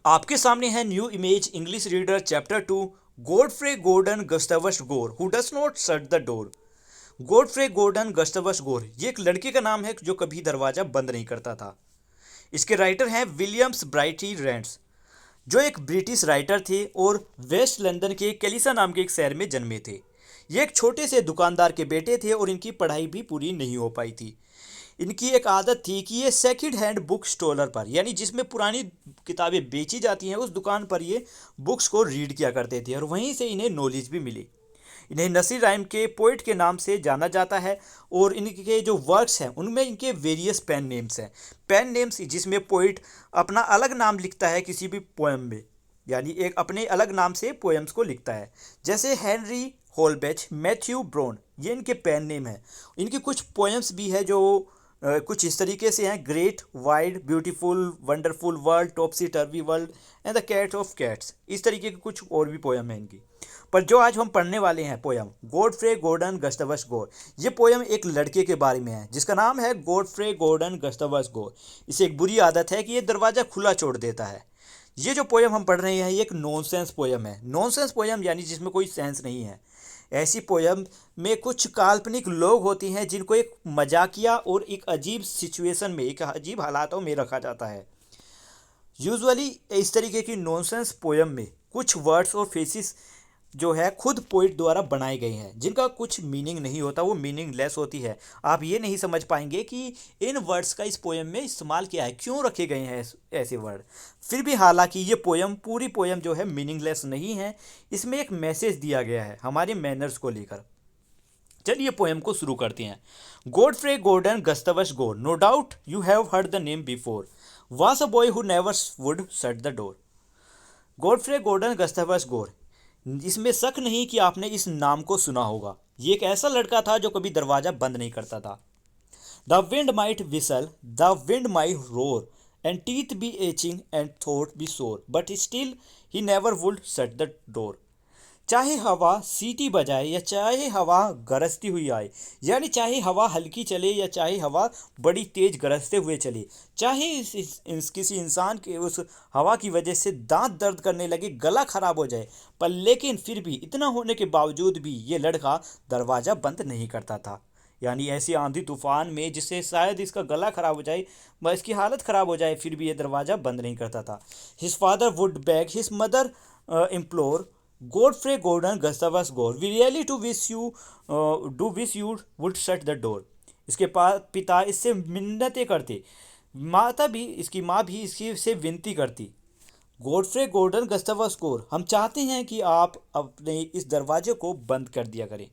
आपके सामने है new image English reader chapter 2 Godfrey Gordon Gustavus Gore who does not shut the door. Godfrey Gordon Gustavus Gore ये एक लड़के का नाम है जो कभी दरवाजा बंद नहीं करता था। इसके राइटर हैं विलियम्स ब्राइटी रेंट्स, जो एक ब्रिटिश राइटर थे और वेस्ट लंदन के कैलिसा नाम के एक शहर में जन्मे थे। ये एक छोटे से दुकानदार के बेटे थे और इनकी पढ़ाई भी पूरी नहीं हो पाई थी। इनकी एक आदत थी कि ये सेकंड हैंड बुक स्टॉलर पर, यानी जिसमें पुरानी किताबें बेची जाती हैं, उस दुकान पर ये बुक्स को रीड किया करते थे और वहीं से इन्हें नॉलेज भी मिली। इन्हें नसीर राइम के पोइट के नाम से जाना जाता है और इनके जो वर्क्स हैं उनमें इनके वेरियस पेन नेम्स हैं। पेन नेम्स जिसमें पोइट अपना अलग नाम लिखता है किसी भी पोएम में, यानी एक अपने अलग नाम से पोएम्स को लिखता है। जैसे हेनरी होलबेच, मैथ्यू ब्राउन, ये इनके पेन नेम है। इनकी कुछ पोएम्स भी है जो कुछ इस तरीके से हैं: great wide beautiful wonderful world, topsy turvy world and the cat of cats. इस तरीके के कुछ और भी पोएम हैं इनकी। पर जो आज हम पढ़ने वाले हैं poem Godfrey Gordon Gustavus Gore, ये पोएम एक लड़के के बारे में है जिसका नाम है गॉडफ्रे गॉर्डन गस्टवस गोर। इसे एक बुरी आदत है कि ये दरवाज़ा खुला छोड़ देता है। ये जो पोएम हम पढ़ रहे हैं ये एक नॉनसेंस पोएम है। नॉनसेंस पोएम यानी जिसमें कोई सेंस नहीं है। ऐसी पोएम में कुछ काल्पनिक लोग होती हैं जिनको एक मजाकिया और एक अजीब सिचुएशन में, एक अजीब हालातों में रखा जाता है। यूजुअली इस तरीके की नॉनसेंस पोएम में कुछ वर्ड्स और फेसिस जो है खुद पोइट द्वारा बनाए गए हैं जिनका कुछ मीनिंग नहीं होता, वो मीनिंगलेस होती है। आप ये नहीं समझ पाएंगे कि इन वर्ड्स का इस पोएम में इस्तेमाल किया है, क्यों रखे गए हैं ऐसे वर्ड। फिर भी हालांकि ये पोएम, पूरी पोएम जो है मीनिंगलेस नहीं है, इसमें एक मैसेज दिया गया है हमारे मैनर्स को लेकर। चलिए पोएम को शुरू करते हैं। Godfrey Gordon Gustavus Gore, no doubt you have heard the name before, was a boy who never would shut the door. Godfrey Gordon Gustavus Gore, इसमें शक नहीं कि आपने इस नाम को सुना होगा। ये एक ऐसा लड़का था जो कभी दरवाजा बंद नहीं करता था। The wind might whistle, the wind might roar, and teeth be aching and थॉट be sore, but still he never would shut the door. चाहे हवा सीटी बजाए या चाहे हवा गरजती हुई आए, यानी चाहे हवा हल्की चले या चाहे हवा बड़ी तेज गरजते हुए चले, चाहे किसी इंसान के उस हवा की वजह से दांत दर्द करने लगे, गला खराब हो जाए, पर लेकिन फिर भी इतना होने के बावजूद भी ये लड़का दरवाज़ा बंद नहीं करता था। यानी ऐसी आंधी तूफान में जिससे शायद इसका गला खराब हो जाए, इसकी हालत ख़राब हो जाए, फिर भी ये दरवाज़ा बंद नहीं करता था। His father would bag, his mother implore, Godfrey Gordon Gustavus Gore, we really do wish you would shut the door. इसके पिता इससे मिन्नतें करते, इसकी माँ भी इसकी से विनती करती। गॉडफ्रे गॉर्डन गस्टावस गोर, हम चाहते हैं कि आप अपने इस दरवाजे को बंद कर दिया करें।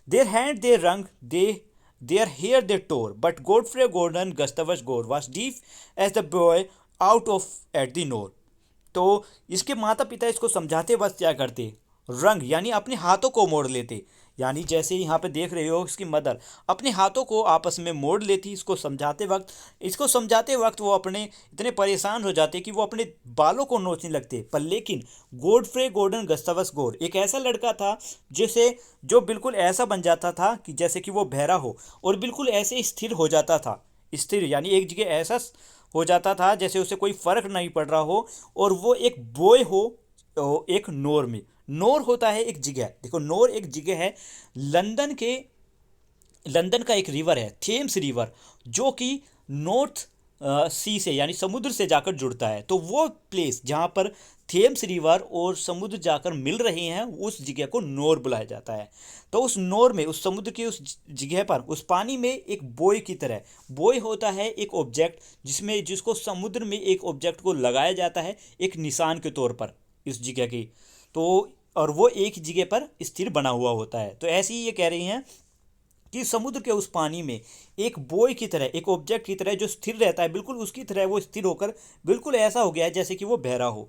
There hand they wrung, their hair they tore, but Godfrey Gordon Gustavus Gore was deep as the boy out of at the Nore. तो इसके माता पिता इसको समझाते वक्त क्या करते, रंग यानी अपने हाथों को मोड़ लेते। यानी जैसे यहाँ पे देख रहे हो इसकी मदर अपने हाथों को आपस में मोड़ लेती इसको समझाते वक्त वो अपने इतने परेशान हो जाते कि वो अपने बालों को नोचने लगते। पर लेकिन गॉडफ्रे गॉर्डन गस्टावस गोर एक ऐसा लड़का था जो बिल्कुल ऐसा बन जाता था कि जैसे कि वो बहरा हो और बिल्कुल ऐसे स्थिर हो जाता था। स्थिर यानी एक जगह ऐसा हो जाता था जैसे उसे कोई फर्क नहीं पड़ रहा हो, और वो एक बॉय हो एक नोर में। नोर होता है एक जगह, देखो नोर एक जगह है लंदन का एक रिवर है थेम्स रिवर, जो कि नॉर्थ सी से यानी समुद्र से जाकर जुड़ता है। तो वो प्लेस जहाँ पर थेम्स रिवर और समुद्र जाकर मिल रहे हैं उस जगह को नोर बुलाया जाता है। तो उस नोर में, उस समुद्र की उस जगह पर, उस पानी में एक बॉय की तरह, बॉय होता है एक ऑब्जेक्ट जिसको समुद्र में एक ऑब्जेक्ट को लगाया जाता है एक निशान के तौर पर इस जगह की। तो और वो एक जगह पर स्थिर बना हुआ होता है। तो ऐसे ही ये कह रही हैं कि समुद्र के उस पानी में एक बॉय की तरह, एक ऑब्जेक्ट की तरह जो स्थिर रहता है, बिल्कुल उसकी तरह वो स्थिर होकर बिल्कुल ऐसा हो गया है जैसे कि वो बहरा हो।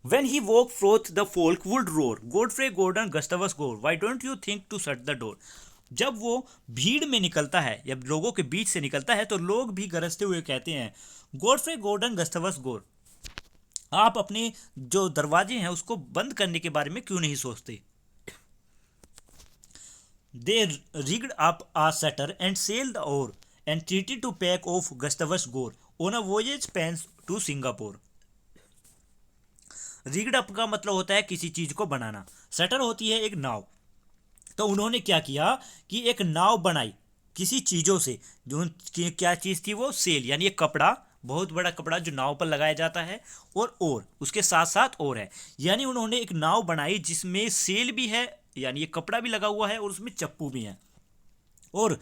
When he woke forth the folk would roar, Godfrey Gordon Gustavus Gore, why don't you think to shut the door? जब वो भीड़ में निकलता है या लोगों के बीच से निकलता है तो लोग भी गरजते हुए कहते हैं, गॉडफ्रे गॉर्डन गस्टावस गोर, आप अपने जो दरवाजे हैं उसको बंद करने के बारे में क्यों नहीं सोचते। They rigged up a shutter and sailed the oar and treated to pack off Gustavus Gore. On a voyage penance to Singapore. Rigged up का मतलब होता है किसी चीज को बनाना, शटर होती है एक नाव। तो उन्होंने क्या किया कि एक नाव बनाई किसी चीजों से, जो क्या चीज थी वो, सेल यानी एक कपड़ा, बहुत बड़ा कपड़ा जो नाव पर लगाया जाता है, और उसके साथ साथ और है, यानी उन्होंने एक नाव बनाई जिसमें सेल भी है यानी एक कपड़ा भी लगा हुआ है और उसमें चप्पू भी है, और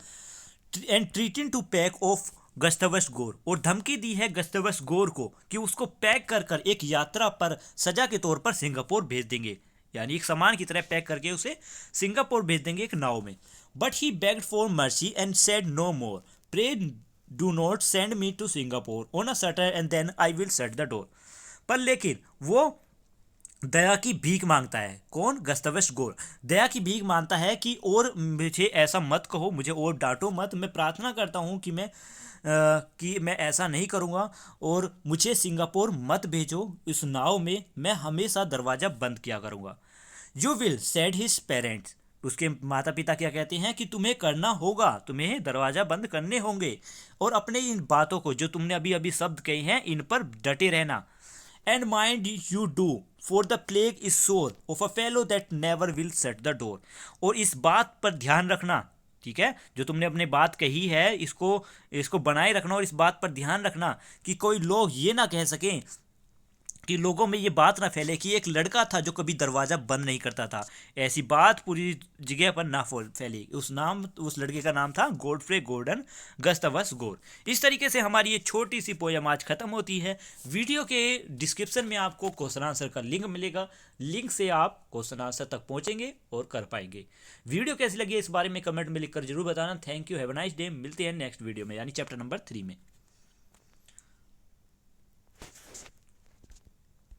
and treating to pack off Gustavus Gore, और धमकी दी है गस्तवस गोर को कि उसको पैक कर कर एक यात्रा पर सजा के तौर पर सिंगापुर भेज देंगे, यानी एक सामान की तरह पैक करके उसे सिंगापुर भेज देंगे एक नाव में। But he begged for mercy and said no more, pray do not send me to Singapore on a shutter and then I will shut the door. पर लेकिन वो दया की भीख मांगता है। कौन? गस्तवस गोर दया की भीख मांगता है कि और मुझे ऐसा मत कहो, मुझे और डांटो मत, मैं प्रार्थना करता हूँ कि मैं ऐसा नहीं करूँगा और मुझे सिंगापुर मत भेजो इस नाव में, मैं हमेशा दरवाज़ा बंद किया करूँगा। You will said his parents, उसके माता पिता क्या कहते हैं कि तुम्हें करना होगा, तुम्हें दरवाज़ा बंद करने होंगे और अपने इन बातों को जो तुमने अभी अभी शब्द कहे हैं इन पर डटे रहना। And mind you do for the plague is sore of a fellow that never will shut the door, और इस बात पर ध्यान रखना, ठीक है, जो तुमने अपनी बात कही है इसको इसको बनाए रखना, और इस बात पर ध्यान रखना कि कोई लोग ये ना कह सकें, कि लोगों में ये बात ना फैले कि एक लड़का था जो कभी दरवाज़ा बंद नहीं करता था, ऐसी बात पूरी जगह पर ना फैले। उस लड़के का नाम था गॉडफ्रे गॉर्डन गस्तावस गोर। इस तरीके से हमारी ये छोटी सी पोयम आज खत्म होती है। वीडियो के डिस्क्रिप्शन में आपको क्वेश्चन आंसर का लिंक मिलेगा, लिंक से आप क्वेश्चन आंसर तक पहुंचेंगे और कर पाएंगे। वीडियो कैसी लगी इस बारे में कमेंट में लिखकर जरूर बताना। Thank you, have a nice day. मिलते हैं नेक्स्ट वीडियो में यानी चैप्टर नंबर 3 में।